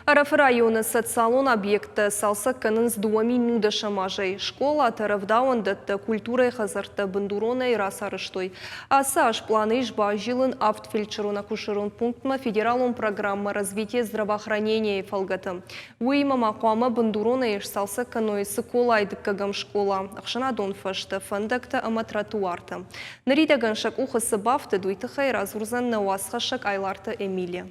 Арф районы социалон объекты салса кынын с 2 минуты шамажей. Школа тарafdaundet культурой хазарты бандуроной расарыштой. Асаш планы жба жилын автфельдшерон акушерон пунктма федералон программа развития здравоохранения фалгаты. Уйма мақуама бандуроной салса кыной сыколайды кагам школа. Ақшана донфашты фандакта ама тротуарты. Наридаган шак ухасы бафты дуйтыхай разурзан науасха шак айларты Эмилия.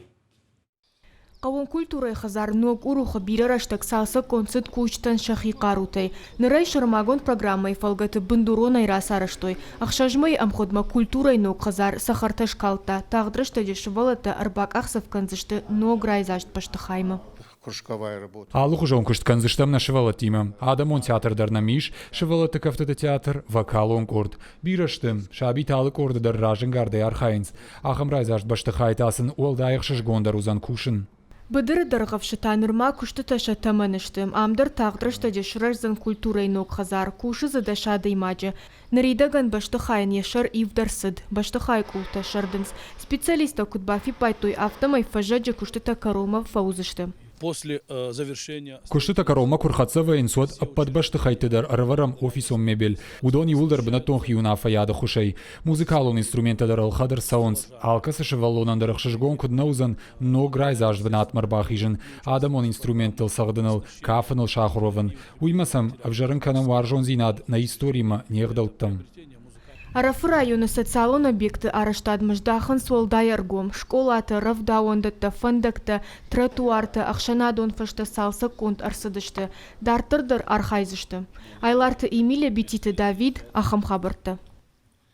Қауын культурай хазар ног урухы бирaraштак салса концерт кучтан шахиқарутай. Нырай шармагон программай фалгаты бандуронай расарыштой. Ақшажмай амходма культурай ног хазар сахарташ калта. Тағдрышта дешевалата арбак ақсав канзышты ног райзашт паштахайма. Аллах уже он кушт канзыштам на шевалатима. Адамон театр дар намиш, шевалата кафтата театр, вокал он корд. Бираштым, шаби талы корды дар ражен гарды архайнс. Ахам райзашт баштахайтасын уалдайық шашгондар узан кушын. Быдыр дарғавшы танырма күшті таша таманыштым. Амдар тағдырышта дешірарзан культурай ног хазар. Кушы задашады имаджы. Наридаган баштахайын ешар ивдарсыд. Баштахай култа шардынс. Специалиста кудбафи пайтой автомай фажаджа күшті такарома фаузышты. После завершения... Куштыта карома курхатсава инсуат подбашты хайтыдар арварам офисом мебель. Удони улдар бнатон хиуна фаяда хушей. Музыкалон инструментадар алхадар саунс. Алкасы шевалонан дарахшашгон куднаузан но грайзаж внат марбахижен. Адамон инструментал сагдынал кафанал шахурован. Уймасам авжарын канам варжон зинад на историма нердауттам. Арафы районы социалон объекты араштадмыждахан солдай аргом. Школаты, равдауандатта, фандакта, тротуарты, ақшанадон фашта салса конт арсыдышты. Дартырдыр архайзышты. Айларты Эмилия бититі Давид ахам хабырты.